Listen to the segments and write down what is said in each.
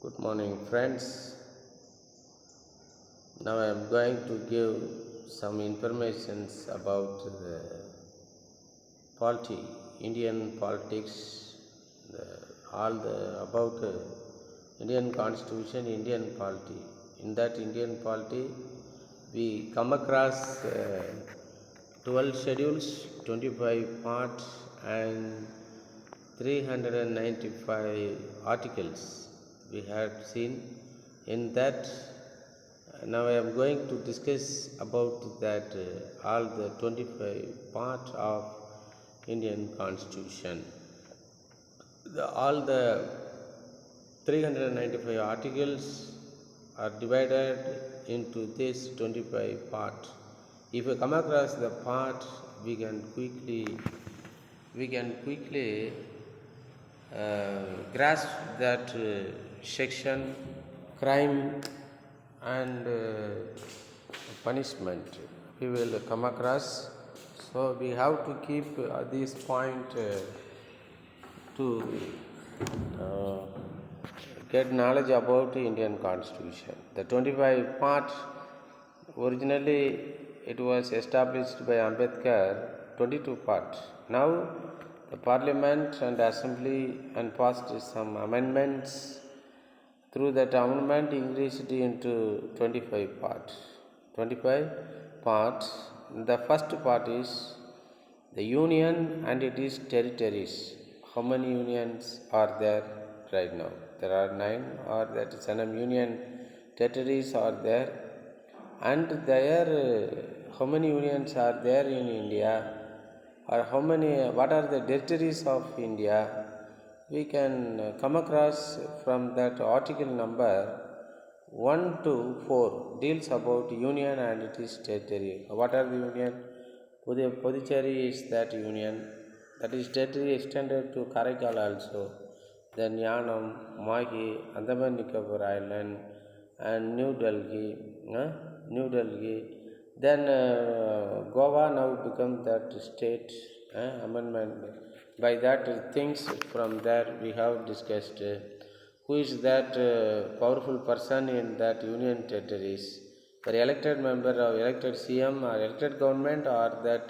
Good morning, friends. Now I am going to give some informations about the polity, Indian politics, all the about Indian Constitution, Indian polity. In that Indian polity, we come across 12 schedules, 25 parts, and 395 articles we had seen. In that, now I am going to discuss about that all the 25 part of Indian Constitution. All the 395 articles are divided into this 25 part. If you come across the part, we can quickly grasp that section, crime and punishment we will come across. So we have to keep this point to get knowledge about the Indian Constitution. The 25 part, originally it was established by Ambedkar, 22 part. Now the Parliament and Assembly and passed some amendments. Through that amendment increased into 25 parts. 25 parts. The first part is the union and its territories. How many unions are there right now? There are 9, or that is some union territories are there, and there how many unions are there in India, or what are the territories of India? We can come across from that article number 1 to 4 deals about union and its territory. What are the union? Puducherry is that union. That is territory extended to Karaikal also. Then Yanam, Mahi, Andaman Nicobar Island, and New Delhi. Then Goa now become that state amendment. By that things from there we have discussed who is that powerful person in that union territories. For elected member of elected CM or elected government, or that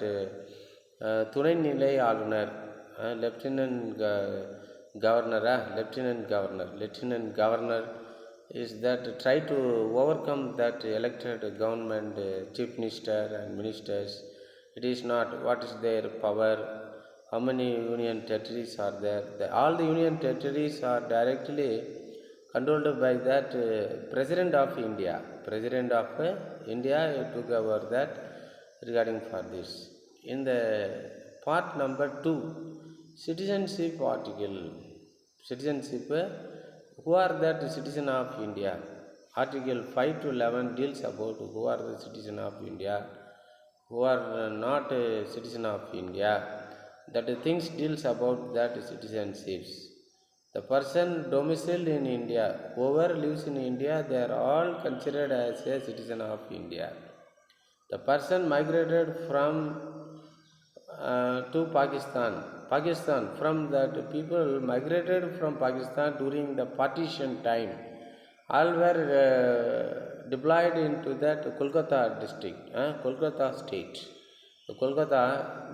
துணை நிலை ஆளுநர், lieutenant governor is that try to overcome that elected government, chief minister and ministers. It is not what is their power, how many union territories are there. All the union territories are directly controlled by that President of India. President of India took over that regarding for this. In the part number 2, citizenship article. Citizenship, who are that citizen of India? Article 5 to 11 deals about who are the citizen of India, who are not a citizen of India. That things deals about that citizenships. The person domiciled in India, whoever lives in India, they are all considered as a citizen of India. The person migrated from to Pakistan, from that people migrated from Pakistan during the partition time, all were deployed into that Kolkata district, Kolkata state, Kolkata,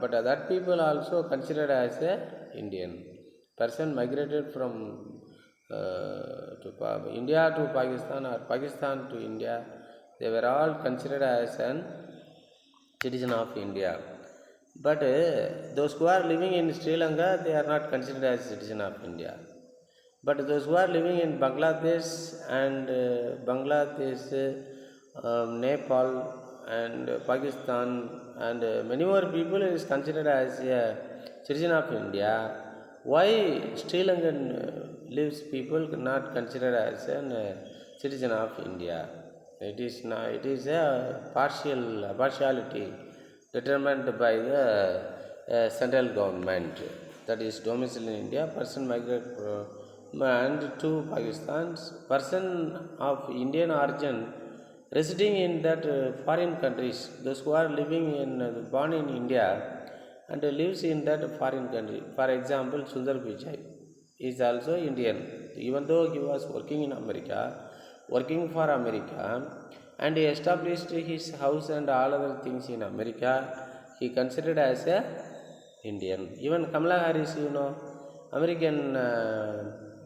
but that people also considered as a Indian. Person migrated from India to Pakistan, or Pakistan to India, they were all considered as an citizen of India. But those who are living in Sri Lanka, they are not considered as citizen of India. But those who are living in Bangladesh and Nepal and Pakistan and many more people is considered as a citizen of India. Why Sri Lankan lives people not considered as a citizen of India? It is a partiality determined by the central government. That is domicile in India, person migrate and to Pakistan, person of Indian origin residing in that foreign countries, those who are living in born in India and lives in that foreign country. For example, Sundar Pichai is also Indian. Even though he was working in America, working for America, and he established his house and all other things in America, he considered as a Indian. Even Kamala Harris, American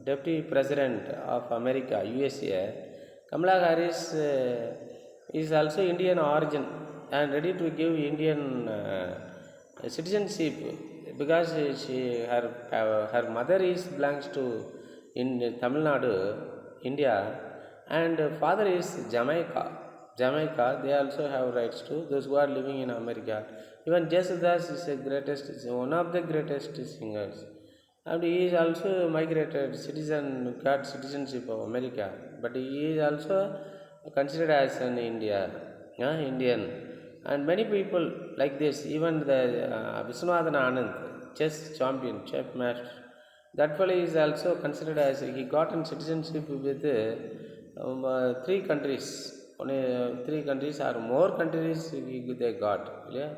Deputy President of America, USA, Kamala Harris is also Indian origin and ready to give Indian citizenship because her mother is belongs to in Tamil Nadu, India, and father is Jamaica. They also have rights to those who are living in America. Even Jesus is one of the greatest singers, and he is also migrated citizen, got citizenship of America, but he is also considered as an Indian. And many people like this, even the Viswanathan Anand, chess champion, chess master, that fellow is also considered as he got in citizenship with three countries. Only three countries or more countries they got. Yeah?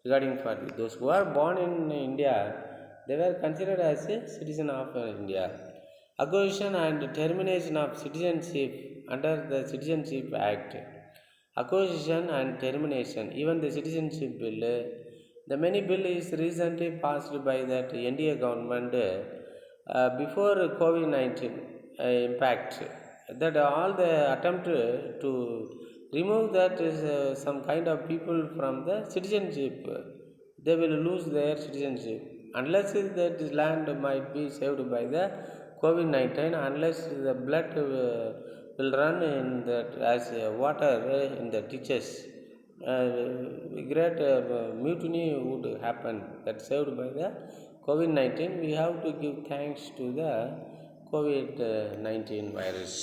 Regarding for those who are born in India, they were considered as a citizen of India. Acquisition and termination of citizenship under the Citizenship Act. Acquisition and termination, even the citizenship bill, the many bill is recently passed by that NDA government before COVID-19 impact. That all the attempt to remove that is some kind of people from the citizenship, they will lose their citizenship unless that land might be saved by the COVID-19, unless the blood will run in that as water in the ditches. Great mutiny would happen that saved by the COVID-19. We have to give thanks to the COVID-19 virus.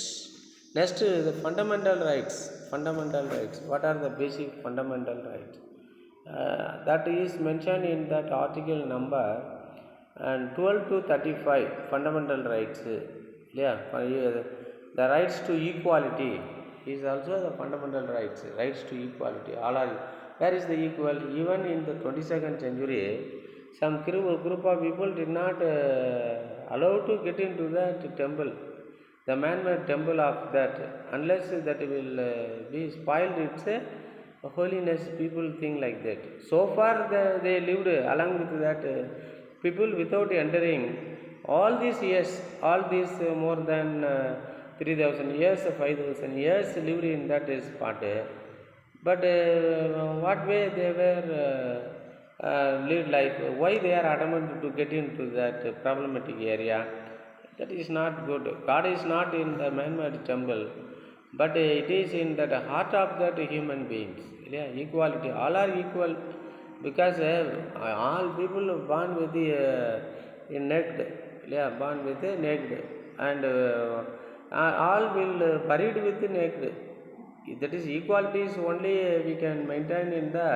Next, the fundamental rights. Fundamental rights. What are the basic fundamental rights? That is mentioned in that article number and 12 to 35 fundamental rights. Yeah, the rights to equality is also the fundamental rights. Rights to equality. All are. Where is the equal? Even in the 22nd century, some group of people did not allow to get into that temple, the man-made temple of that, unless that will be spoiled. It's a holiness. People think like that. So far they lived along with that people without entering. All these years, all these more than 3,000 years, 5,000 years lived in that spot. But what way they were live life? Why they are adamant to get into that problematic area? That is not good. God is not in the man-made temple, but it is in the heart of that human beings. Yeah, equality. All are equal because all people born with the naked. Yeah, born with the naked, and all will buried with the naked. That is equality is only we can maintain in the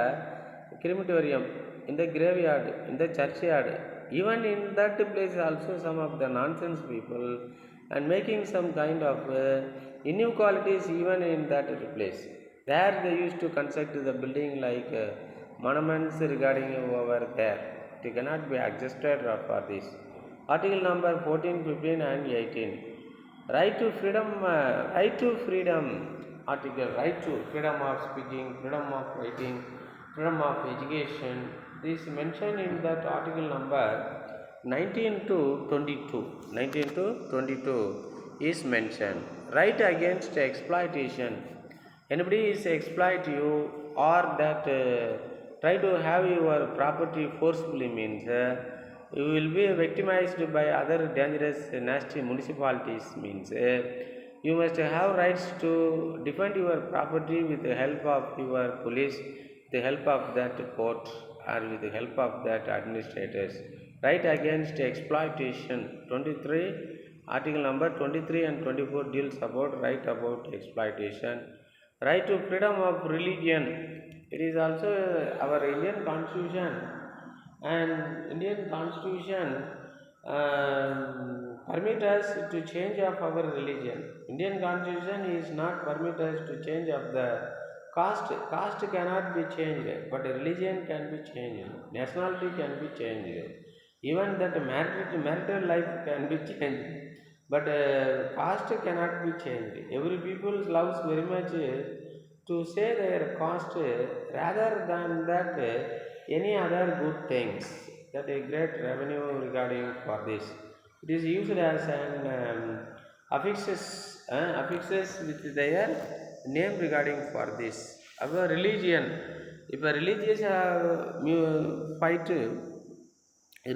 crematorium, in the graveyard, in the churchyard. Even in that place also some of the nonsense people and making some kind of inequalities even in that place. There they used to construct the building like monuments regarding over there. It cannot be adjusted for this. Article number 14, 15 and 18. Right to freedom, article, right to freedom of speaking, freedom of writing, freedom of education. This mentioned in that article number 19 to 22. 19 to 22 is mentioned. Right against exploitation. Anybody is exploit you or that try to have your property forcefully means you will be victimized by other dangerous nasty municipalities means you must have rights to defend your property with the help of your police, with the help of that court or with the help of that administrators. Right against exploitation. 23 article number 23 and 24 deals about right about exploitation. Right to freedom of religion. It is also our Indian constitution, and Indian constitution permit us to change of our religion. Indian constitution is not permit us to change of the caste. Caste cannot be changed, but religion can be changed. Nationality can be changed. Even that marital life can be changed. but caste cannot be changed. Every people loves very much to say their caste rather than that any other good things. That a great revenue regarding for this. It is used as an affixes with their name regarding for this. Our religion, if a religious fight,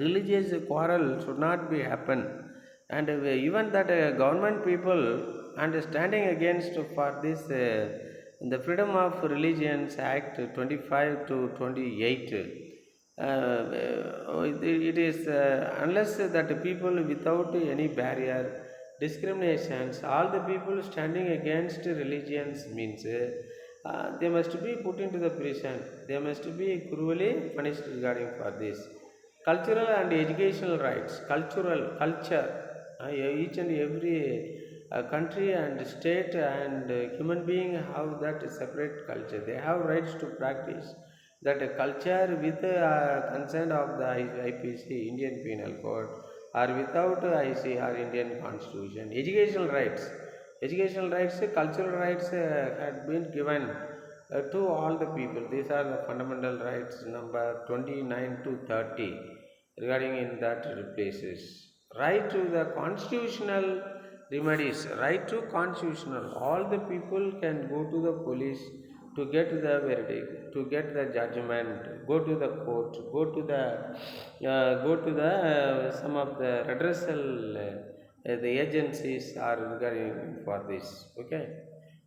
religious quarrel should not be happen, and even that government people and standing against for this the freedom of religions act 25 to 28, it is unless that people without any barrier discriminations, all the people standing against religions means they must be put into the prison, they must be cruelly punished regarding for this. Cultural and educational rights, cultural culture, each and every country and state and human being have that separate culture, they have rights to practice that culture with consent of the IPC, Indian Penal Code, or without IC or Indian Constitution. Educational rights, cultural rights had been given to all the people. These are the fundamental rights number 29 to 30 regarding in that places. Right to the constitutional remedies, right to constitutional, all the people can go to the police to get the verdict, to get the judgment, go to the court, go to the some of the redressal the agencies are regarding for this. Okay,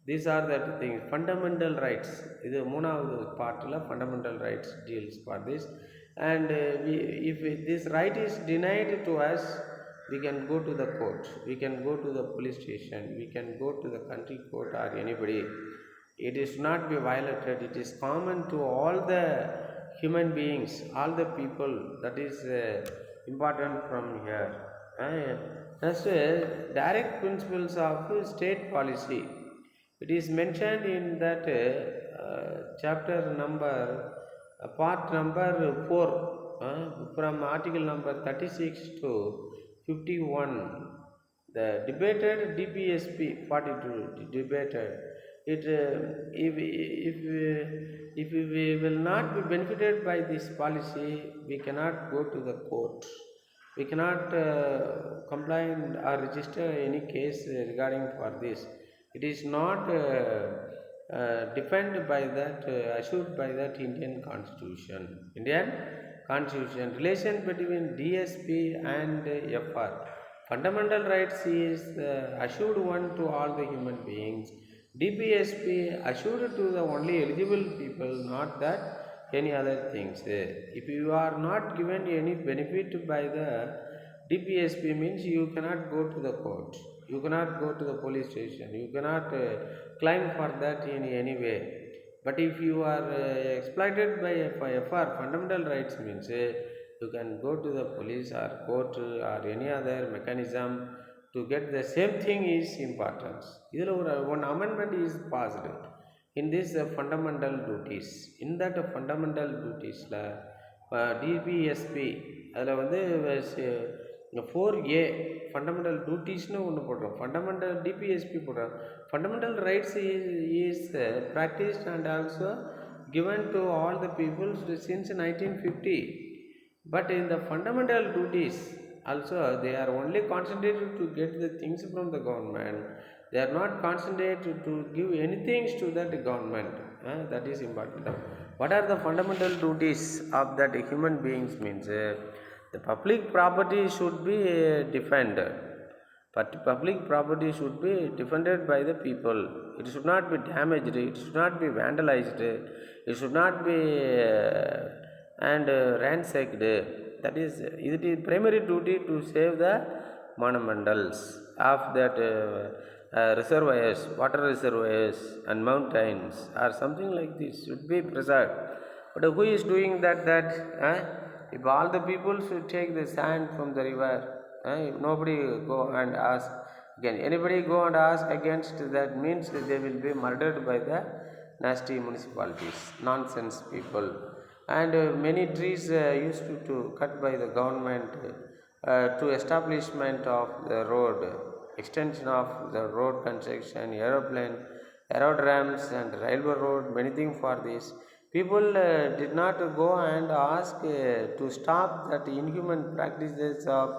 these are the things, fundamental rights. இது மூணாவது பார்ட்டில் fundamental rights deals for this. And if this right is denied to us, we can go to the court, we can go to the police station, we can go to the country court or anybody. It is not be violated, it is common to all the human beings, all the people. That is important from here. Next, direct principles of state policy. It is mentioned in that chapter number part number 4, from article number 36 to 51. The debated DPSP 42 debated it. If we will not be benefited by this policy, we cannot go to the court, we cannot comply or register any case regarding for this. It is not defended by that, assured by that Indian Constitution. Relation between DSP and FR. Fundamental rights is assured one to all the human beings. DPSP assured to the only eligible people, not that any other things. If you are not given any benefit by the DPSP means you cannot go to the court, you cannot go to the police station, you cannot claim for that in any way. But if you are exploited by FR, fundamental rights means you can go to the police or court or any other mechanism to get the same thing is important. One amendment is passed in this fundamental duties. In that fundamental duties DPSP அதில் வந்து 4A fundamental டியூட்டிஸ்னு ஒன்று போடுறோம், fundamental DPSP போடுறோம். Fundamental rights is practised and also given to all the people since 1950. But in the fundamental duties also, they are only concentrated to get the things from the government, they are not concentrated to give anything to that government. That is important. What are the fundamental duties of that human beings means the public property should be defended, but public property should be defended by the people. It should not be damaged, it should not be vandalized, it should not be ransacked. That is, it is primary duty to save the monumentals of that reservoirs, water reservoirs and mountains or something like this should be preserved. But who is doing that? If all the people should take the sand from the river, if nobody go and ask again, anybody go and ask against that means they will be murdered by the nasty municipalities, nonsense people. And many trees used to cut by the government to establishment of the road, extension of the road construction, aerodromes and railway road, many things for this. People did not go and ask to stop that inhuman practices of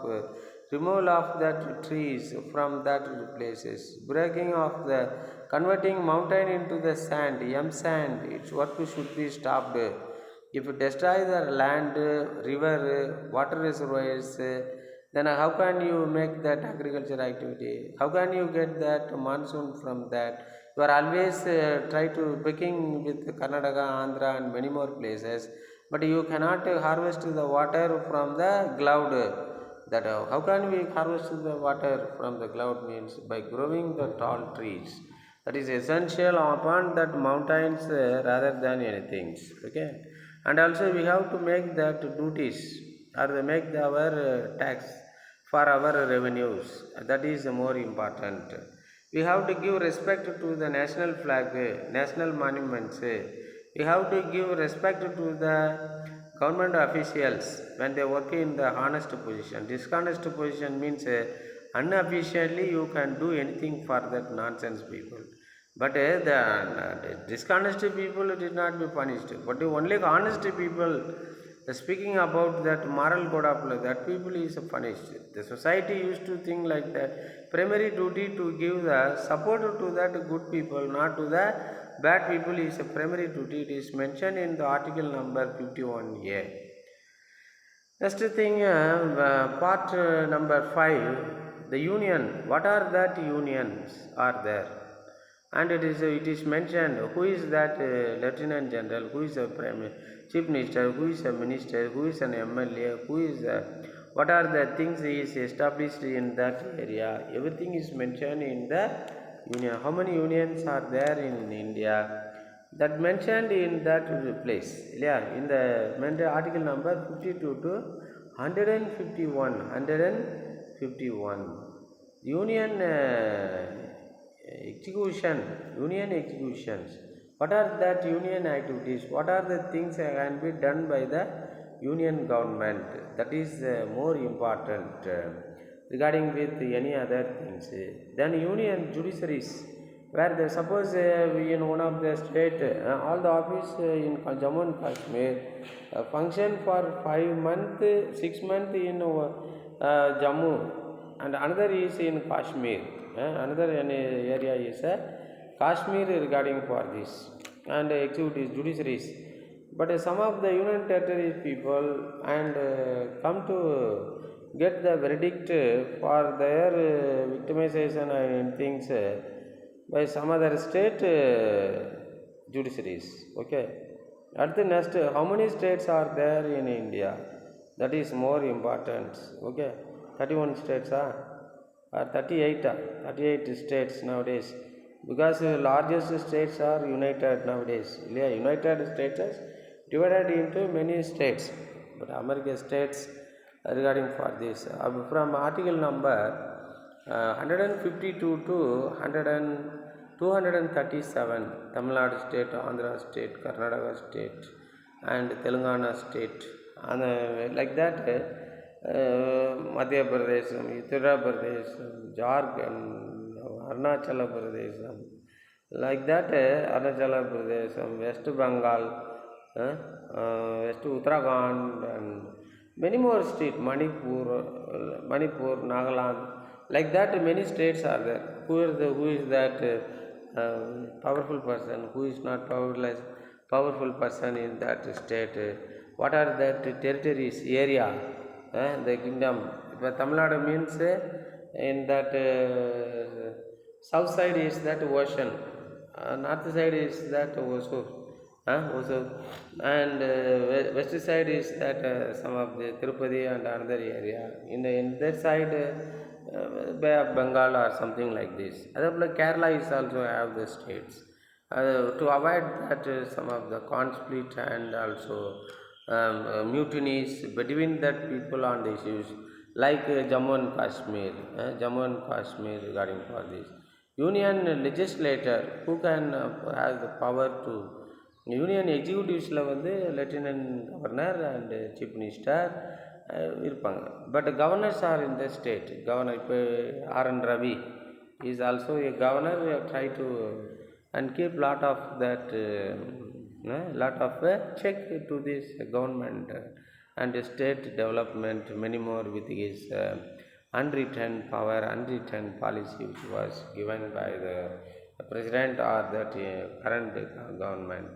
removal of that trees from that places, breaking of the converting mountain into the sand, sand. Its work should be stopped. If you destroy the land, river, water reservoirs, then how can you make that agriculture activity? How can you get that monsoon from that? You are always try to picking with Karnataka, Andhra and many more places, but you cannot harvest the water from the cloud. That how can we harvest the water from the cloud means by growing the tall trees. That is essential upon that mountains rather than anything. Okay, and also we have to make that duties or make our tax for our revenues. That is more important. We have to give respect to the national flag, national monuments. We have to give respect to the government officials when they work in the honest position. Dishonest position means unofficially you can do anything for that nonsense people. But the dishonest people did not be punished. But only honest people, speaking about that moral code of law, that people is punished. The society used to think like that. Primary duty to give the support to that good people, not to the bad people is a primary duty. It is mentioned in the article number 51A. Next thing, part number 5, the union. What are that unions are there? And it is mentioned who is that lieutenant general, who is a chief minister, who is a minister, who is an MLA, who is what are the things is established in that area. Everything is mentioned in the union. How many unions are there in India? That mentioned in that place. Yeah, in the article number 52 to 151. 151. Union union executions. What are that union activities? What are the things that can be done by the union government? That is more important regarding with any other things. Then union judiciaries, where they suppose in one of the state, all the office in Jammu and Kashmir function for 5 months, 6 months in Jammu, and another is in Kashmir. Another area is Kashmir regarding for this and executives, judiciaries. But some of the Union Territory people and come to get the verdict for their victimization and things by some other state judiciaries. Okay. At the next, how many states are there in India? That is more important. Okay. 31 states or 38, 38 states nowadays, because largest states are united nowadays. Yeah, United States is divided into many states, but American states regarding for this from article number 152 to 237, Tamil Nadu state, Andhra state, Karnataka state and Telangana state, and like that Madhya Pradesh, Uttar Pradesh, Jharkhand, Arunachala Pradesh, like that Arunachala Pradesh, West Bengal, West Uttarakhand and many more states, Manipur, Nagaland, like that many states are there. Who is that powerful person, who is not powerful person in that state? What are that territories, area? The kingdom. But Tamil Nadu means in that south side is that ocean, north side is that Hosur, and west side is that some of the Tirupati and another area. In that side, Bay of Bengal or something like this. Other Kerala is also have the states. To avoid that some of the conflict and also mutinies between that people on the issues like Jammu and Kashmir regarding for this. Union legislator who can have the power to union executives lieutenant governor and chief minister இருப்பாங்க. But governors are in the state. Governor இப்போ R.N. Ravi is also a governor. We have tried to and keep lot of that lot of check to this government and state development many more with his unwritten power, unwritten policy which was given by the president or that current government.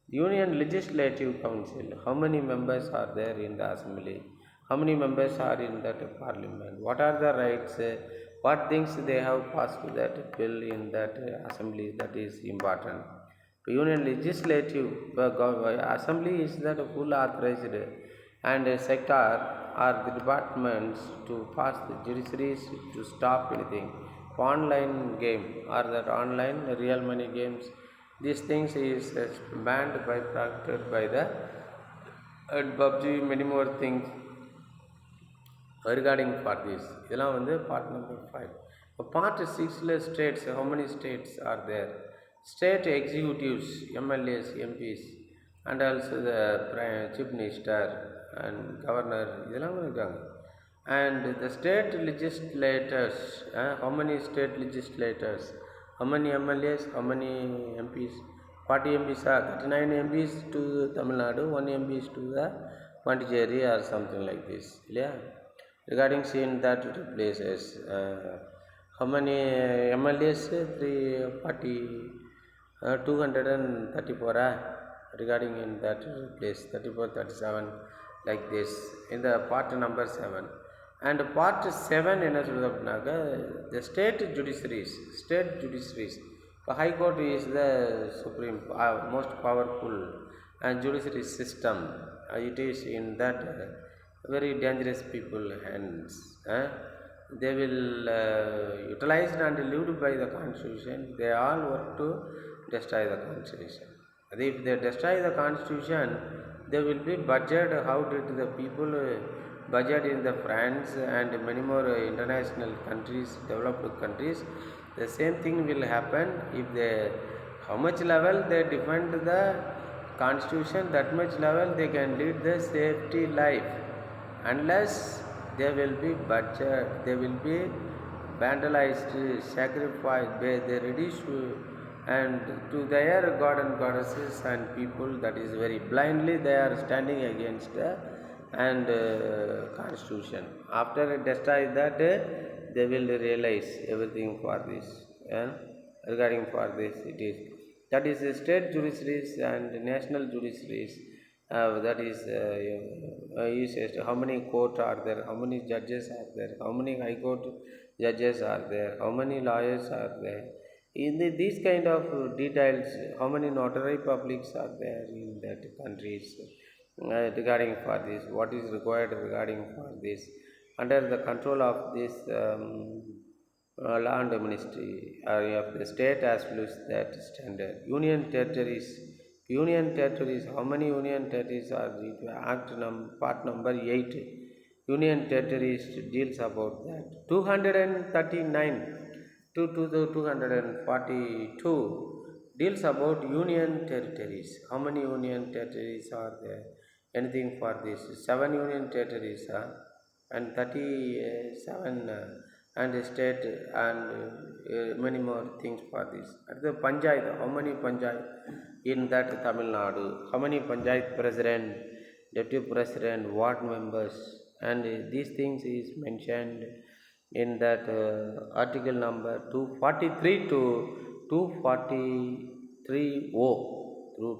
Union Legislative Council, how many members are there in the assembly? How many members are in that parliament? What are the rights? What things they have passed that bill in that assembly, that is important. Union Legislative Assembly is that full authorized and a sector or the departments to pass the judiciaries to stop anything. Online game or that online real money games, these things is banned by protected by the PUBG, many more things regarding for this. இதெல்லாம் வந்து part number 5. Part 6 states, how many states are there? State executives, MLAs, MPs, and also the chief minister and governor, இதெல்லாம் இருக்காங்க. And the state legislators, how many state legislators? How many MLAs, how many MPs? 40 MPs are 39 MPs to Tamil Nadu, 1 MP to the Pondicherry or something like this. Yeah. Regarding seeing that two places, how many MLAs? 340, 234. Regarding in that place, 34, 37, like this. In the part number 7. And part 7 என்ன சொல்லுது அப்படின்னாக்க the state judiciaries. High court is the supreme, most powerful judiciary system. It is in that very dangerous people hands. They will utilized and lived by the constitution. They all work to destroy the constitution. If they destroy the constitution, they will be budgeted. How did the people budget in the France and many more international countries, developed countries? The same thing will happen if they, how much level they defend the constitution, that much level they can lead the safety life. Unless they will be budget, they will be vandalized, sacrificed, they reduce and to their god and goddesses and people, that is very blindly they are standing against and constitution. After destroy that, they will realize everything for this. Regarding for this, it is that is state judiciaries and national judiciaries. That is how many court are there, how many judges are there, how many high court judges are there, how many lawyers are there. In these kind of details, how many notary publics are there in that countries, regarding for this, what is required regarding for this, under the control of this land ministry of the state as well as that standard. Union territories, how many union territories are there? Act part number 8, union territories deals about that. 239 to 242 deals about union territories. How many union territories are there? Anything for this? 7 union territories and 37 and state and many more things for this. At the panchayat, how many panchayat in that Tamil Nadu? How many panchayat president, deputy president, ward members, and these things is mentioned in that article number 243 to 243O, through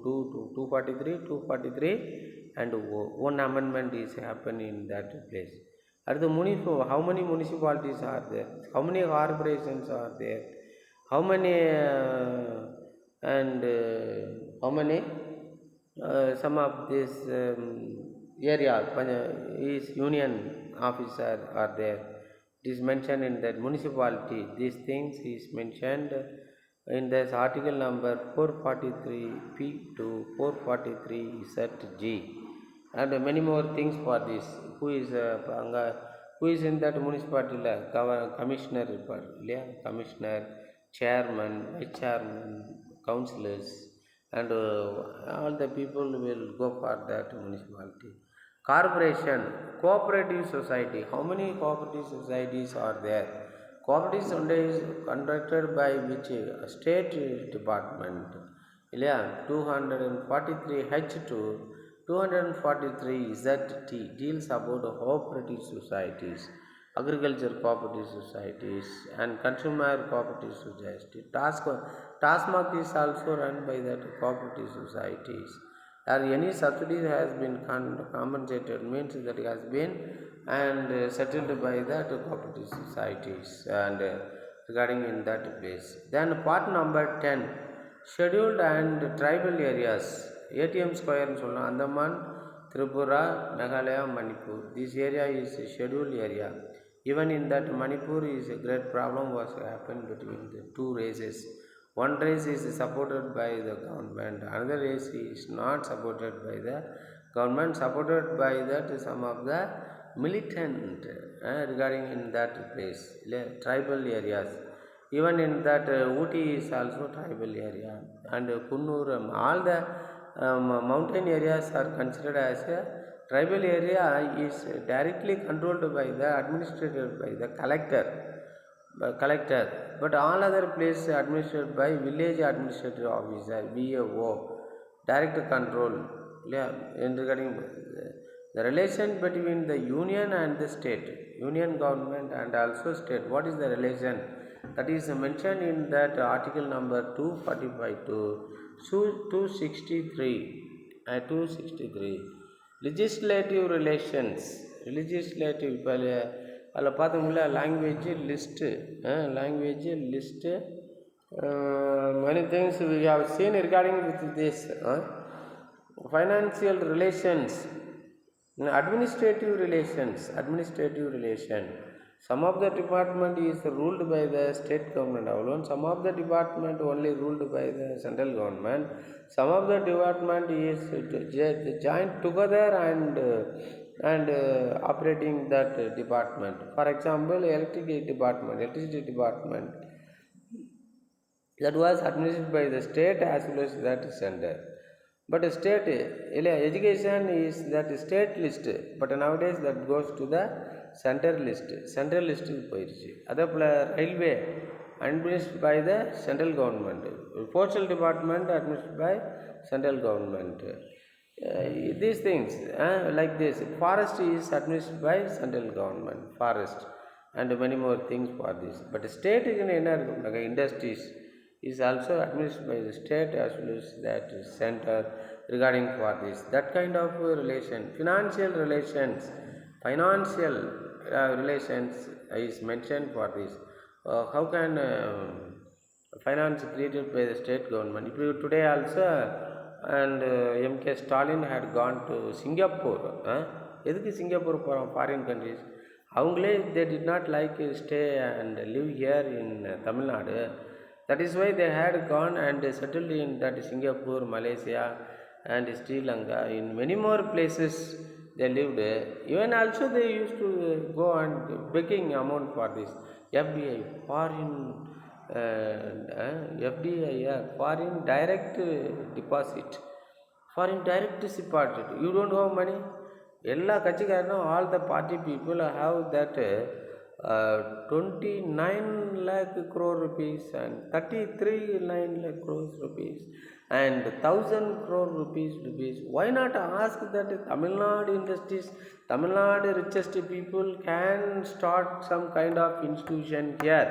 243, 243 and one amendment is happening in that place. At the how many municipalities are there? How many corporations are there? How many and how many some of this area is union officer are there. It is mentioned in that municipality. These things is mentioned in this article number 443P to 443Z-G. And many more things for this. Who is in that municipality? Commissioner, commissioner, chairman, vice chairman, councillors, and all the people will go for that municipality. Corporation, cooperative society. How many cooperative societies are there? cooperative center is conducted by which state department? 243H to 243ZT deals about cooperative societies, agriculture cooperative societies and consumer cooperative societies. TASMAC is also run by that cooperative societies. Or any subsidy has been compensated means that it has been and settled by that cooperative societies and regarding in that place. Then part number 10, scheduled and tribal areas. ATM square in Andaman, Tripura, Meghalaya, Manipur. This area is a scheduled area. Even in that Manipur is a great problem was happened between the two races. One race is supported by the government, another race is not supported by the government, supported by that some of the militant regarding in that place, tribal areas. Even in that Ooty is also tribal area, and Kunnur, all the mountain areas are considered as a tribal area, is directly controlled by the administrated by the collector, but all other places administered by village administrative officer, VAO, direct control. In regarding the relation between the union and the state, union government and also state, what is the relation? That is mentioned in that article number 245 to 263. 263 legislative relations. Legislative அதில் பார்த்தோம்ல language list, many things we have seen regarding with this. Financial relations, administrative relation. Some of the department is ruled by the state government alone, some of the department only ruled by the central government, some of the department is joined together and operating that department. For example, electricity department that was administered by the state as well as that center. But state education is that state list, but nowadays that goes to the central list போயிடுச்சு. அதே போல் railway administered by the central government, postal department administered by central government. These things like this. Forest is administered by central government, forest, and many more things for this. But state industries is also administered by the state as well as that center regarding for this. That kind of relation. Financial relations is mentioned for this. How can finance created by the state government? If you today also and MK Stalin had gone to Singapore. எதுக்கு Singapore போகிறோம்? Foreign countries. அவங்களே they did not like to stay and live here in Tamil Nadu. That is why they had gone and settled in that Singapore, Malaysia and Sri Lanka. In many more places they lived. Even also they used to go and begging amount for this FDI, foreign foreign direct deposit. You don't have money. எல்லா கட்சிக்காரனும், all the party people have that 29 lakh crore rupees and 33 lakh crores rupees and 1000 crore rupees. Why not ask that Tamil Nadu industries, Tamil Nadu richest people can start some kind of institution here?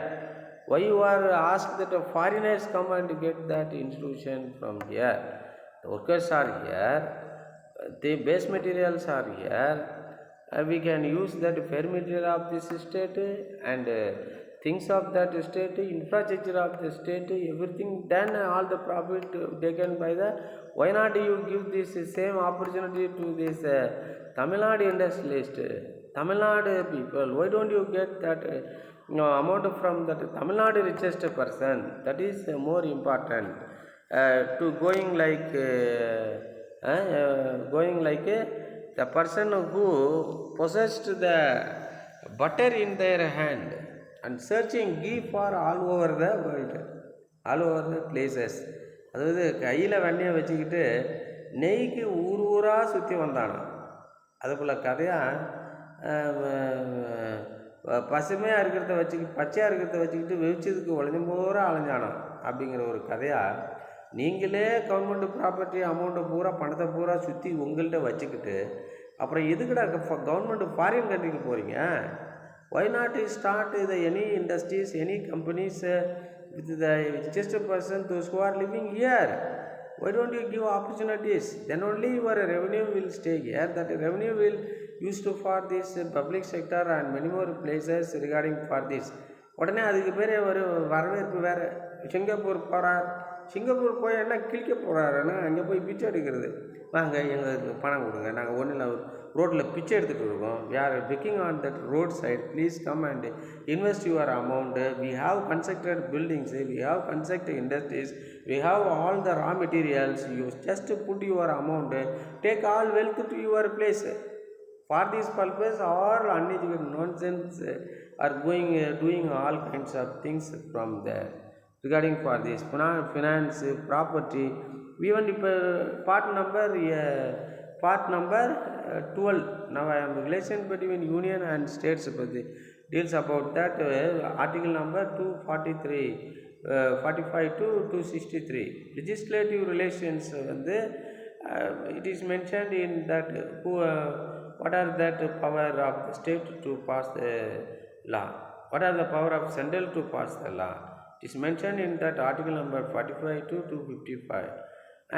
Why you are asked that foreigners come and get that institution from here? The workers are here, the base materials are here. We can use that fair material of this state and things of that state, infrastructure of the state, everything done, all the profit taken by the. Why not you give this same opportunity to this Tamil Nadu industrialist, Tamil Nadu people? Why don't you get that amount from that Tamil Nadu richest person? That is more important to going like the person who possessed the butter in their hand and searching ghee for all over the world, all over the places. அதாவது கையில் வெண்ணையை வச்சுக்கிட்டு நெய்க்கு ஊராக சுற்றி வந்தானா. அதுபோல் கதையாக பசுமையாக இருக்கிறத பச்சையாக இருக்கிறத வச்சுக்கிட்டு வெவிச்சதுக்கு உழைஞ்சும் பூரா அலைஞ்சானோ அப்படிங்கிற ஒரு கதையாக நீங்களே கவர்மெண்ட் ப்ராப்பர்ட்டி அமௌண்ட்டை பூரா பணத்தை பூரா சுற்றி உங்கள்கிட்ட வச்சுக்கிட்டு அப்புறம் எதுக்குடா கவர்மெண்ட் ஃபாரின் கண்ட்ரிக்கு போகிறீங்க? Why not start the any industries, any companies with the just person those who are living here? Why don't you give opportunities? Then only your revenue will stay here. That revenue will used for this public sector and many more places regarding for this. உடனே அதுக்கு பேர் ஒரு வரவேற்பு வேறு. Singapore போகிறார், Singapore போய் என்ன கிழிக்க போகிறாருன்னா அங்கே போய் பிச்சை எடுக்கிறது. வாங்க எங்களுக்கு பணம் கொடுங்க, நாங்கள் ஒன்றில் ரோட்டில் பிச்சை எடுத்துகிட்டு இருக்கோம். we are picking on that road side, please come and invest your amount. We have constructed buildings, we have constructed industries, we have all the raw materials. You just put your amount, take all wealth to your place. For this purpose all uneducated nonsense are doing all kinds of things from there regarding for this finance, property. Even part number 12. Now I am relation between union and states deals about that. Article number 243, 45 to 263. Legislative relations it is mentioned in that what are that power of the state to pass the law, what are the power of central to pass the law. It is mentioned in that article number 45 to 255.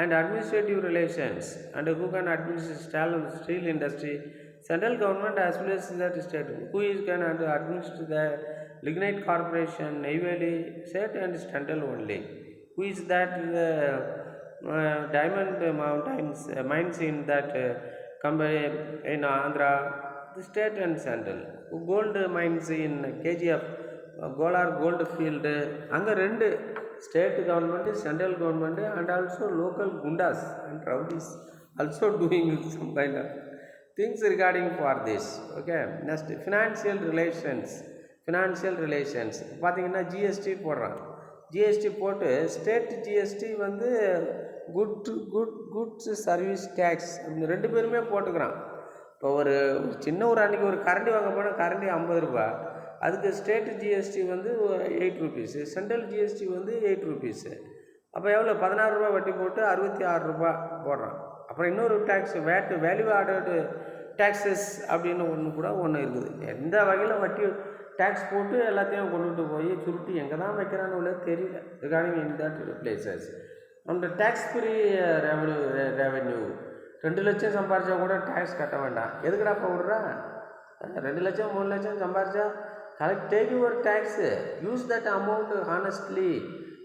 And administrative relations, and who can administer steel industry, central government as well as that state. Who is can administer the lignite corporation, navy state and central only. Who is that diamond mountains mines in that company in Andhra, the state and central. Gold mines in KGF, gold field, அங்கே ரெண்டு state government, central government and also local gundas and rowdies also doing some kind of things regarding for this. Okay, next financial relations. பார்த்தீங்கன்னா GST போடுறான். GST போட்டு state GST வந்து goods service tax அப்படின்னு ரெண்டு பேருமே போட்டுக்கிறான். இப்போ ஒரு சின்ன அன்றைக்கி ஒரு கரண்டி வாங்க போனால் கரண்டி 50 ரூபா, அதுக்கு ஸ்டேட் ஜிஎஸ்டி வந்து 8 ருபீஸு, சென்ட்ரல் ஜிஎஸ்டி வந்து 8 ருபீஸு. அப்போ எவ்வளோ 16 ரூபா வட்டி போட்டு 66 ரூபா போடுறான். அப்புறம் இன்னொரு டேக்ஸ் வேல்யூ ஆடடு டேக்ஸஸ் அப்படின்னு ஒன்று இருக்குது. எந்த வகையில் வட்டி டேக்ஸ் போட்டு எல்லாத்தையும் கொண்டுட்டு போய் சுருட்டி எங்கே தான் வைக்கிறான்னு தெரியல. ரிகார்டிங் இன் தட் பிளேசஸ் அந்த டேக்ஸ் ஃப்ரீ ரெவென்யூ 2 லட்சம் சம்பாரிச்சா கூட டேக்ஸ் கட்ட வேண்டாம். எதுக்குடா இப்போ விட்றா? 2 லட்சம் 3 லட்சம் சம்பாரிச்சா take your tax, use that amount honestly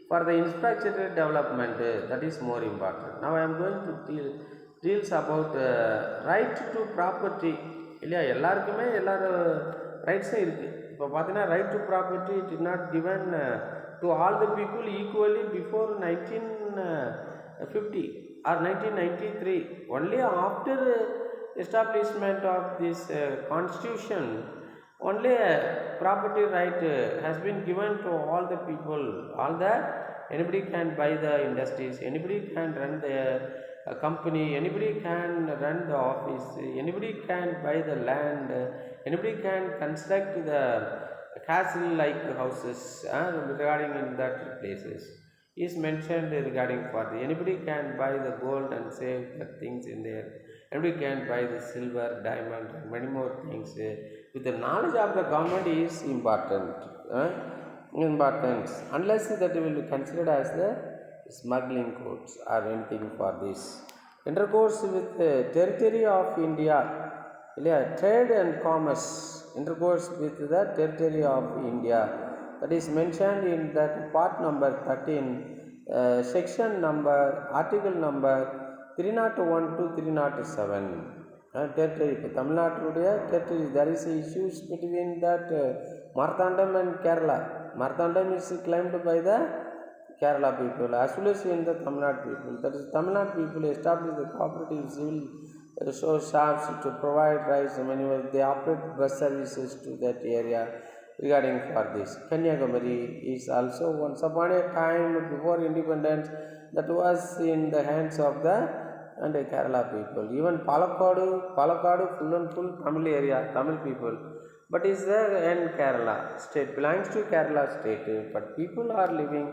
for the infrastructure development. That is more important. Now I am going to deals about right to property. இல்லையா, எல்லாருக்குமே எல்லாரும் ரைட்ஸும் இருக்குது. இப்போ பார்த்தீங்கன்னா right to property it is not given to all the people equally before 1950 or 1993. Only after establishment of this constitution, only property right has been given to all the people. All that anybody can buy the industries, anybody can run the company, anybody can run the office, anybody can buy the land, anybody can construct the castle like houses regarding in that places is mentioned regarding for the anybody can buy the gold and save the things in there, anybody can buy the silver, diamond and many more things. With the knowledge of the government is important, unless that will be considered as the smuggling codes or anything for this. Intercourse with the territory of India, trade and commerce, intercourse with the territory of India, that is mentioned in that part number 13, section number, article number 301 to 307. Territory, Tamil Nadu territory, there is issues between that Marthandam and Kerala. Marthandam is claimed by the Kerala people as well as in the Tamil Nadu people. That is, Tamil Nadu people established the cooperative civil shops to provide rice. They operate bus services to that area. Regarding for this, Kanyakumari is also once upon a time before independence that was in the hands of the and Kerala people. Even Palakkadu full and full Tamil area, Tamil people. but is there in Kerala state, belongs to Kerala state, but people are living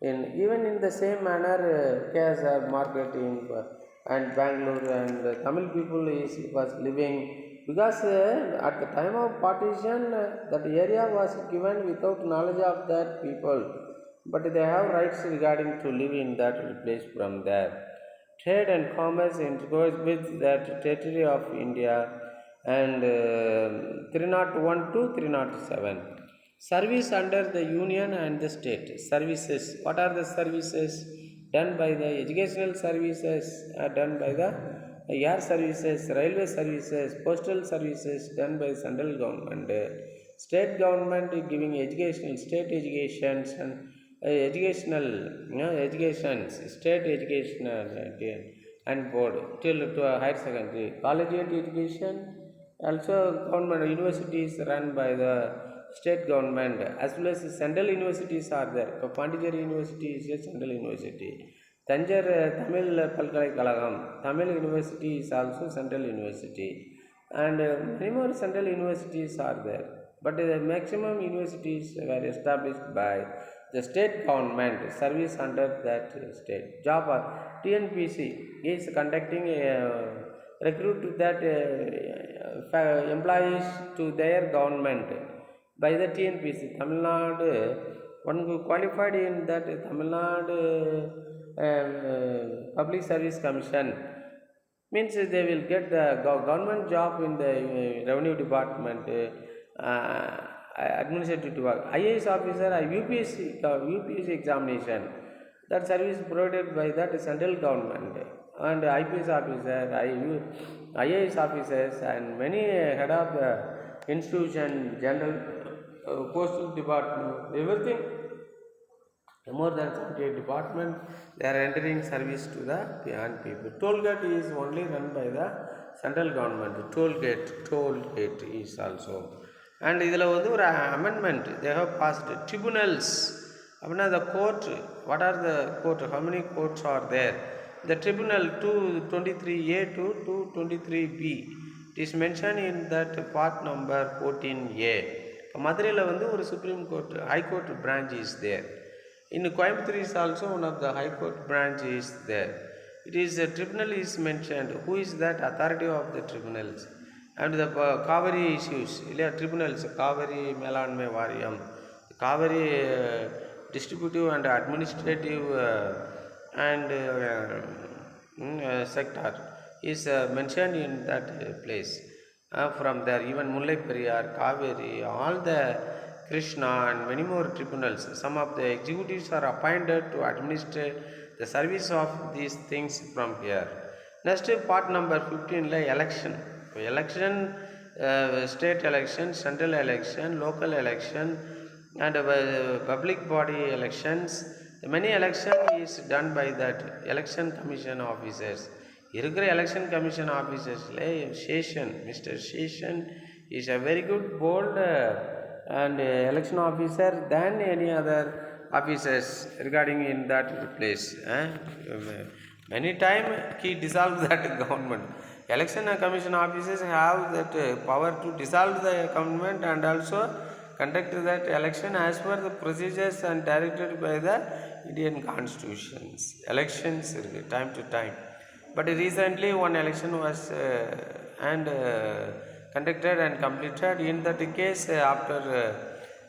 in even in the same manner. KSR market in and Bangalore and Tamil people is was living because at the time of partition that area was given without knowledge of that people, but they have rights regarding to live in that place from there. Trade and commerce intercourse with that territory of India and 301 to 307. Service under the union and the state. Services. What are the services? Done by the educational services, done by the air services, railway services, postal services, done by central government. State government giving educational, state educations and educational, educations, state educational and board till to a higher secondary, collegiate education. Also, government universities run by the state government as well as central universities are there. Pondicherry University is a central university. Tanjar Tamil Palkalaikalagam, Tamil University is also central university, and many more central universities are there. But the maximum universities were established by the state government, service under that state. Job TNPC is conducting recruit that employees to their government by the TNPC. Tamil Nadu, one who qualified in that Tamil Nadu Public Service Commission means they will get the government job in the revenue department, administrative department, IAS officer, UPSC examination. That service provided by that central government, and IPS officer, IAS officers, and many head of the institution, general, postal department, everything. More than 78 department, they are entering service to the beyond people. Toll gate is only run by the central government. Toll gate is also. And இதில் வந்து ஒரு amendment they have passed. Tribunals அப்படின்னா the court, what are the court, how many courts are there? The tribunal 223A to 223B, it is mentioned in that part number 14A. மதுரையில் வந்து ஒரு supreme court high court branch is there. In Coimbatore is also one of the high court branch is there. It is a tribunal is mentioned. Who is that authority of the tribunals? And the Kaveri issues, tribunals, Kaveri Melanme Variyam, Kaveri distributive and administrative and sector is mentioned in that place. From there, even Mullai Periyar, Kaveri, all the Krishna and many more tribunals, some of the executives are appointed to administer the service of these things from here. Next part number 15 election. Election, state election, central election, local election, and public body elections. Many election is done by that election commission officers. இருக்கிற election commission officers Mr. Session is a very good bold and election officer than any other officers regarding in that place. Many time he dissolved that government. Election commission officers have that power to dissolve the government and also conduct that election as per the procedures and directed by the Indian constitutions. Elections time to time. But recently one election was conducted and completed. In that case, after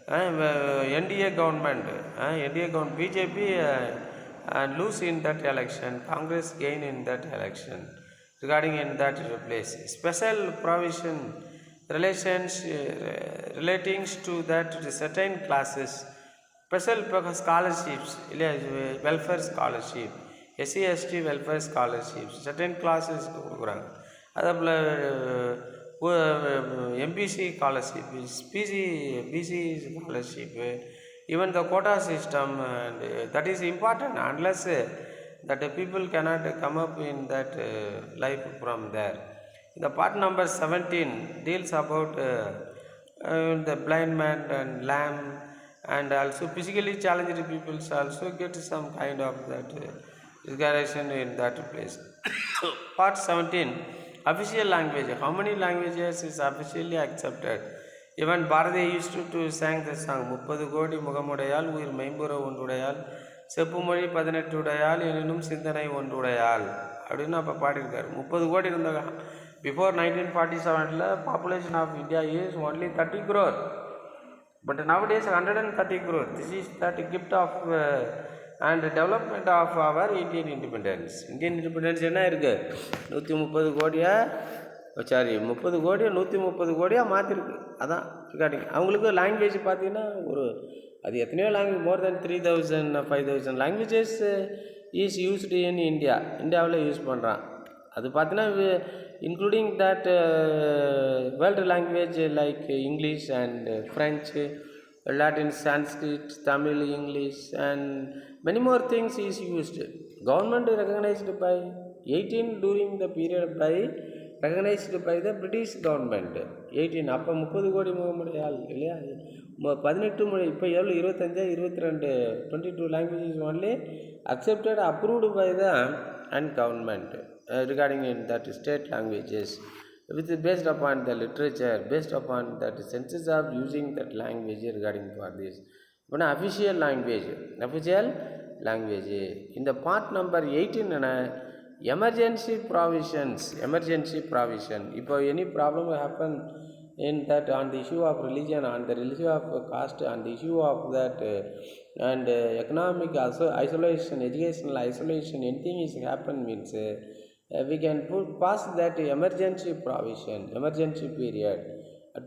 NDA government, BJP lose in that election, Congress gain in that election. Regarding in that place, special provision relations relating to that certain classes, special scholarships, welfare scholarship, SC ST welfare scholarships, certain classes கொடுக்குறாங்க. அதே போல் MPC scholarship, BC scholarship, even the quota system, and that is important unless that the people cannot come up in that life from there. The part number 17 deals about the blind man and lame, and also physically challenged people also get some kind of that regardation in that place. Part 17 official language. How many languages is officially accepted? Even Bharati used to sing the song, முப்பது கோடி முகமுடையால் உயிர் மெய்ம்புற ஒன்றுடையால் செப்புமொழி 18 உடையால் எனினும் சிந்தனை ஒன்றுடையால் அப்படின்னு அப்போ பாடியிருக்காரு. 30 கோடி இருந்தாங்க. Before 1947 population of India is only 30 crore. But nowadays 130 crore. This is that gift of and development of our Indian independence. Indian independence என்ன இருக்குது? 130 கோடியா சாரி 30 கோடியை 130 கோடியாக மாற்றிருக்கு. அதான் ரிகார்டிங். அவங்களுக்கு லாங்குவேஜ் பார்த்தீங்கன்னா ஒரு அது எத்தனையோ language, more then 3000 5000 languages is used in India. இந்தியாவில் யூஸ் பண்ணுறான். அது பார்த்தீங்கன்னா including that world language like English and French, Latin, Sanskrit, Tamil, English and many more things is used. Government recognized by 18 during the period by recognized by the British government. 18 அப்போ 30 கோடி முகமுடையால் இல்லையா, 18 மொழி. இப்போ எவ்வளோ 25 22 22 languages only accepted approved by the and government regarding in that state languages, which is based upon the literature, based upon that senses of using that language regarding for this. But official language in the part number 18 emergency provision. If any problem happen in that on the issue of religion, on the issue of caste, on the issue of that and economic isolation, educational isolation, anything is happen means we can pass that emergency provision, emergency period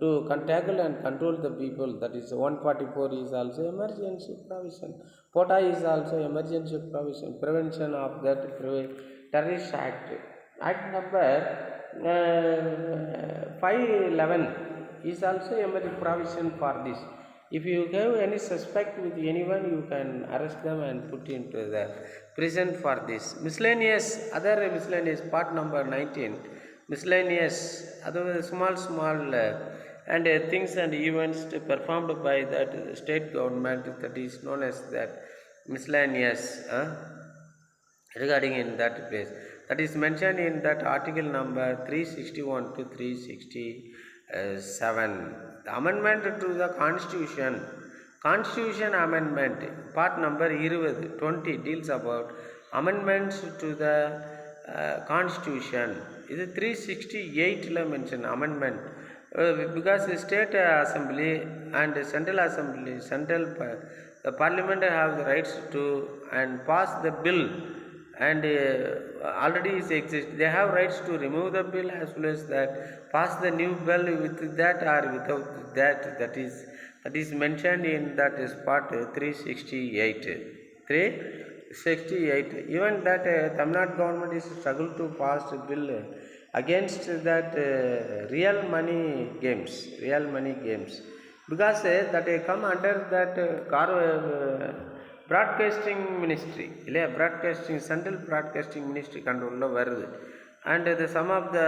to tackle and control the people. That is 144 is also emergency provision. POTA is also emergency provision, prevention of that terrorist act. Act number 511 is also emergency provision for this. If you have any suspect with anyone, you can arrest them and put into the prison for this. Miscellaneous, other miscellaneous, part number 19, miscellaneous, other small and things and events performed by that state government, that is known as that miscellaneous regarding in that place. That is mentioned in that article number 361 to 367. The amendment to the Constitution amendment, part number 20 deals about amendments to the Constitution. This is 368 mentioned amendment because the state assembly and central assembly, the parliament have the rights to and pass the bill and already is exist. They have rights to remove the bill as well as that pass the new bill with that or without that. That is mentioned in that is part 368. Even that Tamil Nadu government is struggle to pass a bill against that real money games, because that come under that broadcasting ministry, central broadcasting ministry control வருது. And the some of the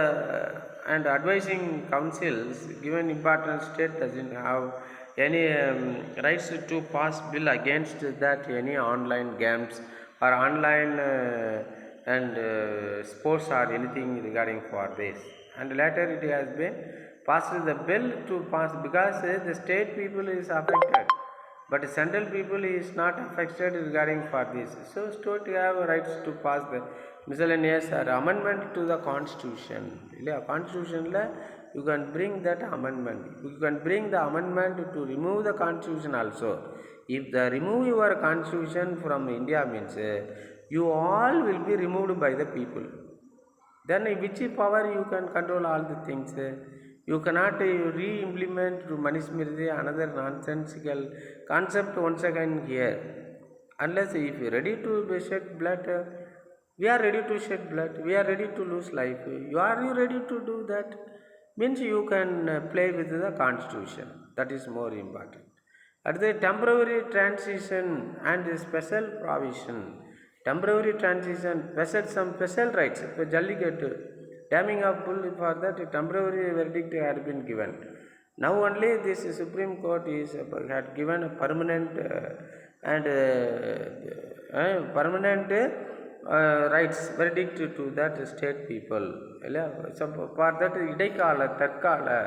and advising councils given important state doesn't have any rights to pass bill against that any online games or online and sports or anything regarding for this. And later it has been passed the bill to pass because the state people is affected, but central people is not affected regarding for this. So state have rights to pass the miscellaneous or amendment to the Constitution. Constitution you can bring that amendment. You can bring the amendment to remove the Constitution also. If the remove your Constitution from India means you all will be removed by the people. Then which power you can control all the things? You cannot re-implement to Manismriti another nonsensical concept once again here. Unless if you are ready to shed blood, we are ready to shed blood, we are ready to lose life. Are you ready to do that? Means you can play with the Constitution. That is more important. At the temporary transition and special provision, some special rights. Jallikattu, damming of bull, for that temporary verdict had been given. Now only this Supreme Court had given a permanent rights verdict to that state people. So for that idaikala, tatkala,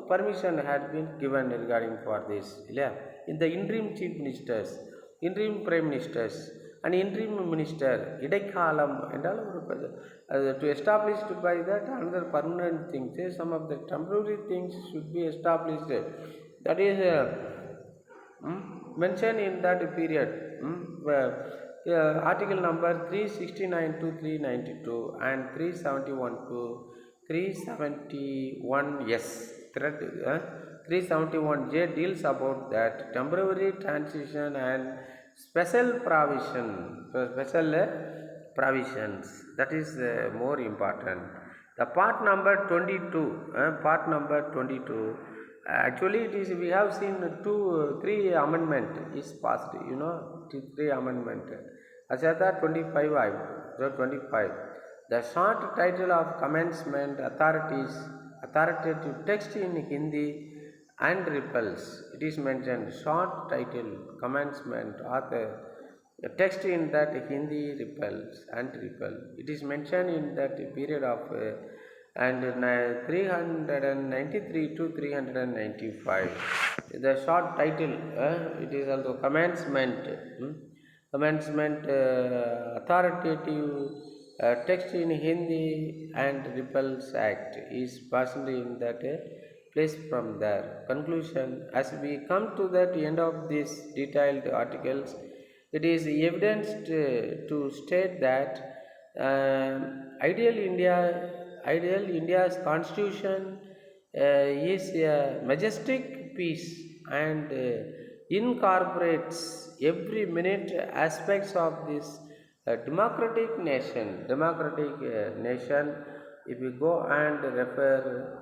permission had been given regarding for this. Yeah. In the interim chief ministers, interim prime ministers, and interim minister, Idakalam, and all to establish by that another permanent thing. Say some of the temporary things should be established. That is mentioned in that period. Article number 369 to 392 and 371 to 371 yes thread 371J deals about that temporary transition and special provision special provisions. That is more important. The part number 22 part number 22 actually it is we have seen three amendment is passed, three amendment Asata 25 25. The short title of commencement authoritative text in Hindi and repels. It is mentioned short title commencement author the text in that Hindi repels and repel. It is mentioned in that period of and 393 to 395. The short title it is also commencement. Commencement authoritative text in Hindi and Repels Act is personally in that place from there. Conclusion: as we come to that end of these detailed articles, it is evidenced to state that ideal India's constitution is a majestic piece and incorporates every minute aspects of this democratic nation. If we go and refer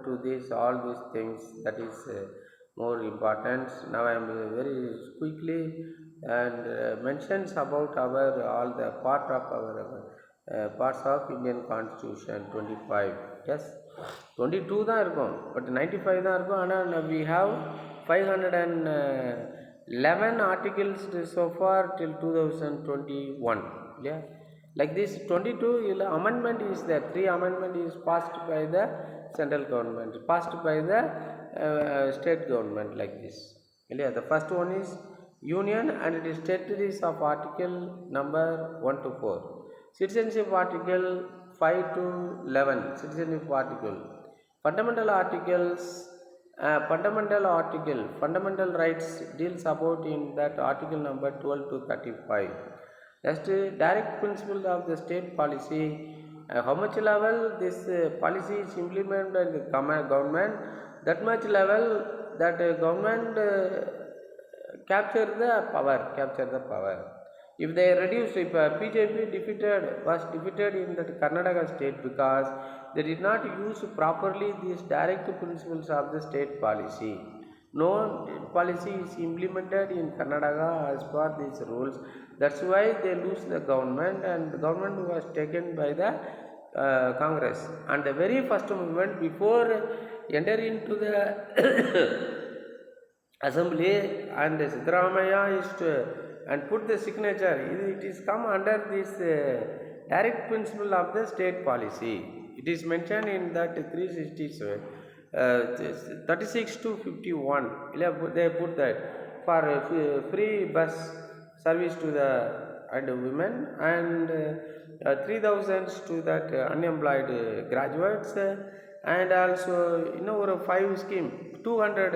to this all these things, that is more important. Now I am very quickly and mentions about our all the part of our parts of Indian Constitution 25. Yes, 22 தான் இருக்கும், but 95 தான் இருக்கும். ஆனால் we have 511 articles so far till 2021. Yeah, like this 22 amendment is there. 3 amendment is passed by the central government, passed by the state government, like this. Yeah, the first one is union and it is territories of article number 1 to 4. Citizenship article 5 to 11. Citizenship article. Fundamental articles. Fundamental rights deals about in that article number 12 to 35. Next, direct principle of the state policy. How much level this policy is implemented by the government, that much level that government capture the power. If they reduce, if BJP was defeated in that Karnataka state because they did not use properly these direct principles of the state policy. No policy is implemented in Karnataka as per these rules. That's why they lose the government, and the government was taken by the Congress. And the very first movement before entering into the assembly, and Siddaramaiah is to and put the signature, it is come under this direct principle of the state policy. It is mentioned in that 367 36 to 51. They put that for free bus service to the and women, and 3,000 to that unemployed graduates, and also 5 scheme 200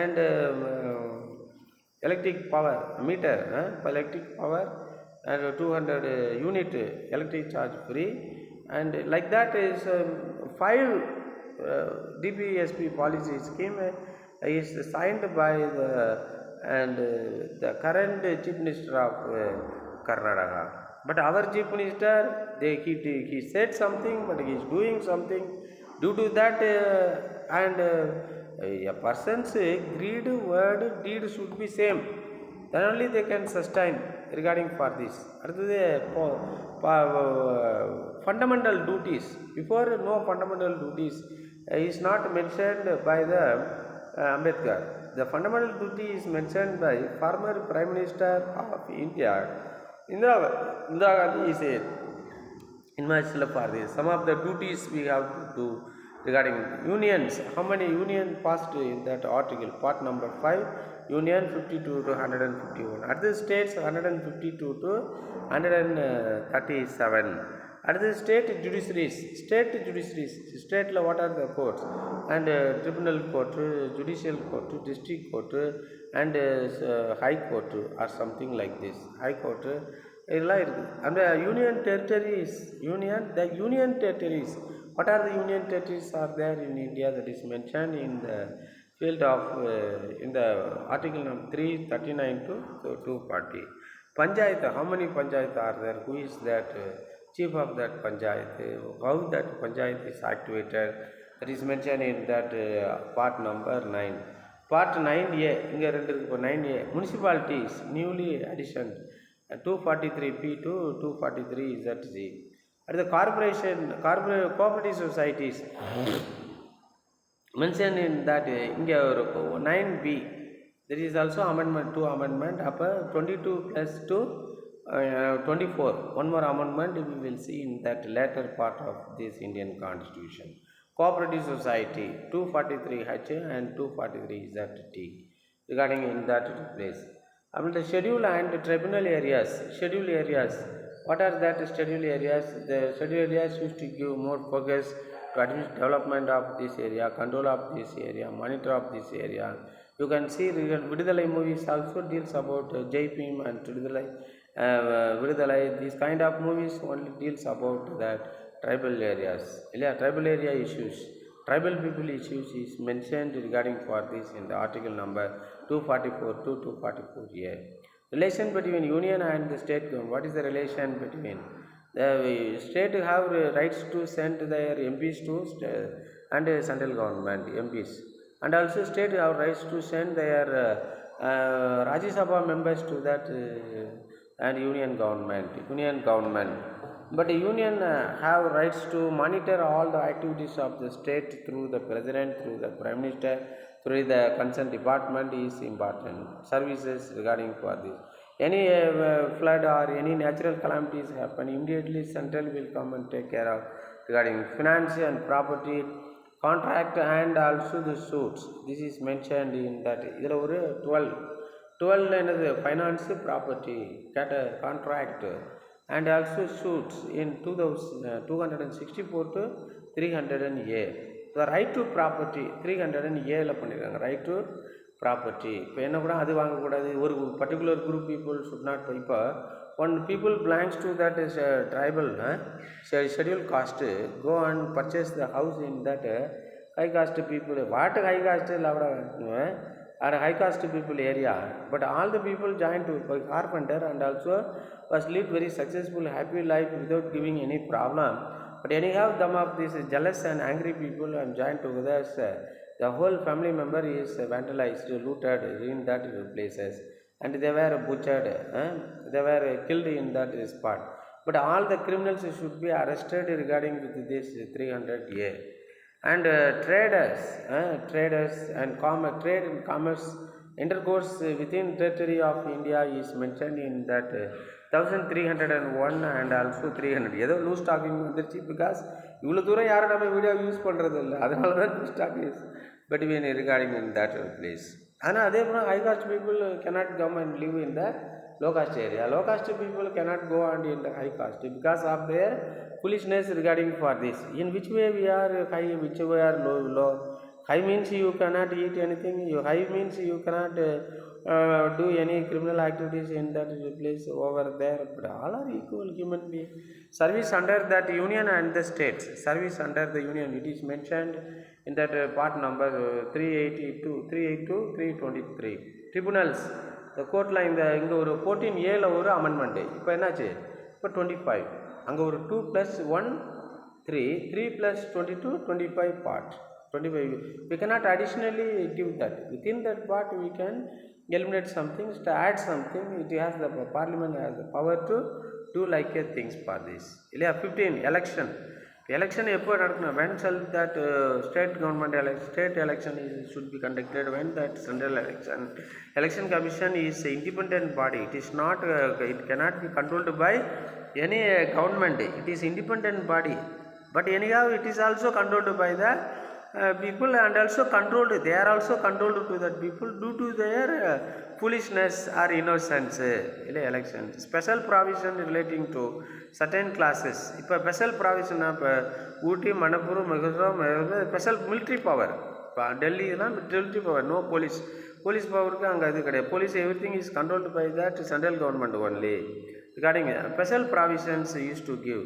and electric power meter electric power and 200 unit electric charge free, and like that is 5 DPSP policy scheme is signed by the current chief minister of Karnataka. But our chief minister, he said something, but he is doing something. Due to that and a person's greed, word, deed should be same. Then only they can sustain regarding for this. Fundamental duties. Before, no fundamental duties is not mentioned by the Ambedkar. The fundamental duty is mentioned by former Prime Minister of India, Indira Gandhi. He said, in my for this, some of the duties we have to do. regarding unions. How many union passed in that article? Part number 5, union 52 to 151. Other states 152 to 137. Other state judiciaries, state la what are the courts? And tribunal court, judicial court, district court, and high court or something like this. High court இதெல்லாம் இருக்குது. அந்த union territories, union territories. What are the union territories are there in India? That is mentioned in the field of in the article number 339 to 240. Panchayat, how many panchayat are there? Who is that chief of that panchayat? How that panchayat is activated? That is mentioned in that part number 9. Part 9A, இங்கே ரெண்டு இருக்கு. இப்போ 9A, municipalities newly addition 243P to 243ZG. At the cooperative societies mentioned in that இங்கே ஒரு 9B. There is also amendment, 2 amendment, upper 22 plus 2 24. One more amendment we will see in that later part of this Indian Constitution. Cooperative society 243H and 243ZT regarding in that place. The schedule and tribunal areas. Schedule areas. What are that schedule areas? The schedule areas used to give more focus to development of this area, control of this area, monitor of this area. You can see Vidudalai movies also deals about Jaipim and Vidudalai. These kind of movies only deals about that tribal areas. Tribal area issues. Tribal people issues is mentioned regarding for this in the article number 244 to 244A. Relation between union and the state government. What is the relation between? The state have rights to send their MPs to and central government MPs, and also state have rights to send their Rajya Sabha members to that and union government. But the union have rights to monitor all the activities of the state through the president, through the prime minister, through the concerned department is important. Services regarding for this. Any flood or any natural calamities happen, immediately central will come and take care of regarding finance and property, contract and also the suits. This is mentioned in that. Idhula oru 12 enadhu finance, property, contract and also suits in 264 to 300A. The right to property 300A ல பண்ணிருக்காங்க. right to property. இப்போ என்ன கூட அது வாங்கக்கூடாது, ஒரு particular group people should not. இப்போ one people belongs to that is tribal schedule caste go and purchase the house in that high caste people. What high caste lavada are high caste people area, but all the people joined to carpenter and also was lived very successful happy life without giving any problem. But anyhow some of these jealous and angry people and joined together, the whole family member is vandalized, looted in that places, and they were butchered, they were killed in that spot. But all the criminals should be arrested regarding with this 300A. And traders and trade and commerce intercourse within territory of India is mentioned in that 1301 and also 300. ஏதோ loose docking வந்துருச்சு, because இவ்வளோ தூரம் யாரும் நம்ம video use பண்ணுறது இல்லை, அதனால தான் loose talk is between regarding in that place. ஆனால் அதே போல் high caste people cannot come and live in the low caste area. Low caste people cannot go and in the high caste because of their foolishness regarding for this. In which way we are high, which way are low. High means you cannot eat anything. High means you cannot do any criminal activities in that place over there. But all are equal human beings. Service under that union and the states. Service under the union. It is mentioned in that part number 382, 323. Tribunals. The court line இங்கே ஒரு 14A ஒரு amendment. இப்போ என்னாச்சு, இப்போ 25. அங்கே ஒரு 2 + 1 3 + 22 25 part 25. We cannot additionally give that. Within that part we can eliminate something, to add something. It has the parliament has the power to do like a things for this. 15 election. Election எப்போ நடக்கணும்? When shall that state election should be conducted? When that central election commission is independent body. It is not it cannot be controlled by any government. It is independent body, But anyhow, it is also controlled by the people, and also controlled. They are also controlled to that people due to their foolishness or innocence. Elections. Special provision relating to certain classes. If a special provision of Uti, Manipur, Mizoram, special military power. Delhi is military power, no police. Police power, police, everything is controlled by that central government only. Regarding special provisions used to give.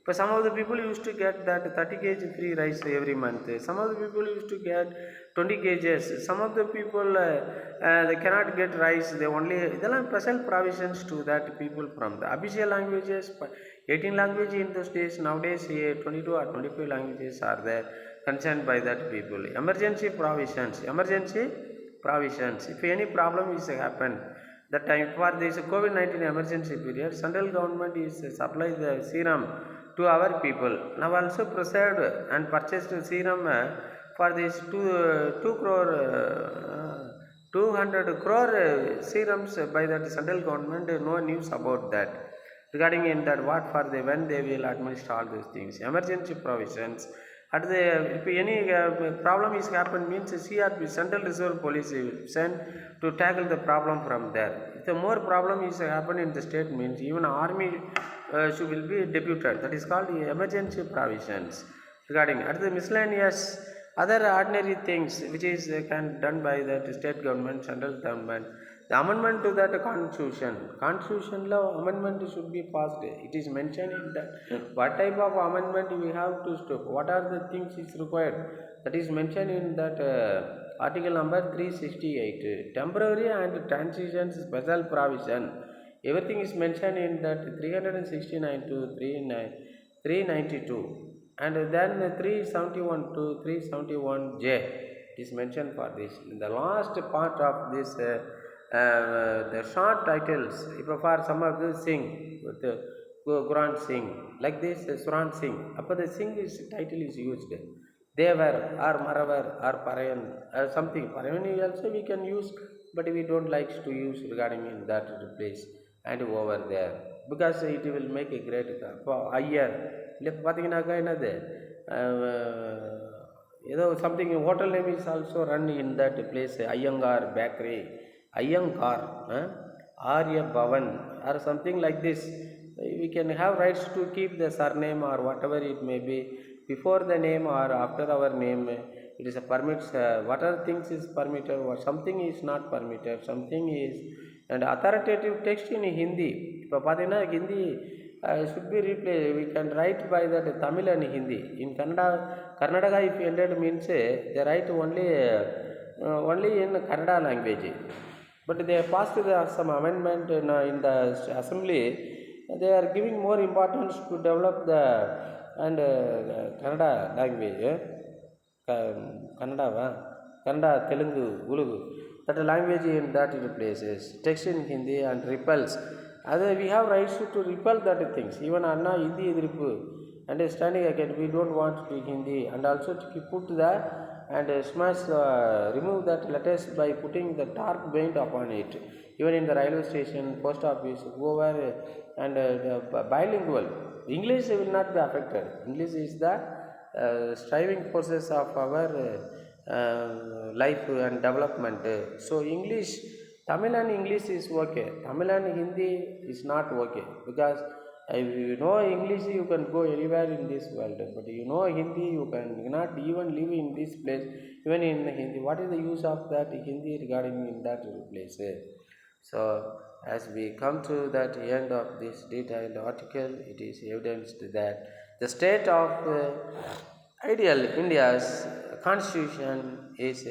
But some of the people used to get that 30 kg free rice every month. Some of the people used to get 20 kgs. Some of the people they cannot get rice. They only there are special provisions to that people from the official languages. 18 languages in those days. Nowadays 22 or 25 languages are there concerned by that people. Emergency provisions. Emergency provisions. If any problem is happened, that time for this COVID-19 emergency period, central government is supply the serum to our people. Now also preserved and purchased serum for this 2 crore 200 crore serums by that central government. No news about that. Regarding in that what for the when they will administer all these things. Emergency provisions. At the if any problem is happened means CRP Central Reserve Police will send to tackle the problem from there. If the more problem is happened in the state means even army will be deputed. That is called the emergency provisions. Regarding at the miscellaneous other ordinary things which is can done by the state government, central government. The amendment to that constitution law amendment should be passed. It is mentioned in that what type of amendment we have to stop, what are the things is required. That is mentioned in that article number 368. Temporary and transition special provision. Everything is mentioned in that 369 to 392. And then 371 to 371J is mentioned for this. In the last part of this, the short titles, if for some of the sing, with the Quran sing, like this, Suran sing, upon the sing is title is used. Devar or Maravar or Parayan, something. Parayan also we can use, but we don't like to use regarding in that place and over there because it will make a great higher. இல்லை பார்த்தீங்கன்னாக்கா என்னது ஏதோ something hotel name is also run in that place Iyengar bakery Iyengar Arya Bhavan or something like this we can have rights to keep the surname or whatever it may be before the name or after our name. It is a permits what are things is permitted or something is not permitted, something is and authoritative text in Hindi. இப்போ பார்த்தீங்கன்னா Hindi should be replaced. We can write by that Tamil and Hindi. In Karnataka if you ended means they write only in Kannada language. But they passed some amendment in the assembly. They are giving more importance to develop the and Kannada language. Kannada, Telugu, Ulugu. That language in that places. Text in Hindi and repels. We have rights to repel that things. Even Anna Hindi Idripu understanding again, we don't want to speak Hindi and also to put that and smash remove that letters by putting the dark paint upon it. Even in the railway station, post office, whoever and bilingual. English will not be affected. English is the striving process of our life and development. So English, Tamil and English is okay. Tamil and Hindi is not okay because if you know English you can go anywhere in this world, but you know Hindi you cannot even live in this place even in Hindi. What is the use of that Hindi regarding in that place? So as we come to that end of this detailed article, it is evidenced that the state of ideal India's constitution is a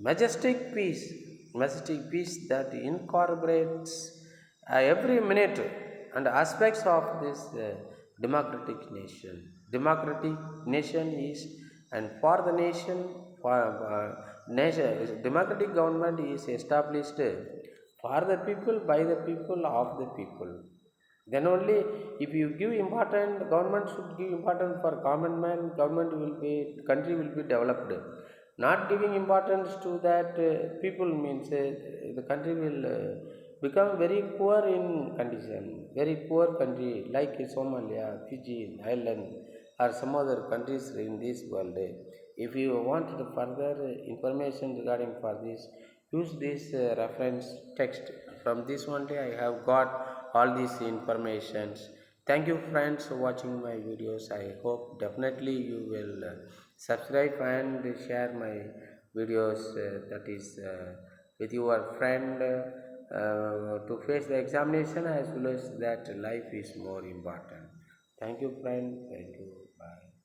majestic piece that incorporates every minute and aspects of this democratic nation. Democratic nation is, and for the nation, democratic government is established for the people, by the people, of the people. Then only if you give important, government should give important for common man, country will be developed. Not giving importance to that people means the country will become very poor in condition, very poor country like Somalia, Fiji, Ireland, or some other countries in this world. If you want further information regarding for this, use this reference text. From this only I have got all these informations. Thank you friends for watching my videos. I hope definitely you will subscribe and share my videos, that is with your friend, to face the examination, as well as that life is more important. Thank you friend. Thank you. Bye.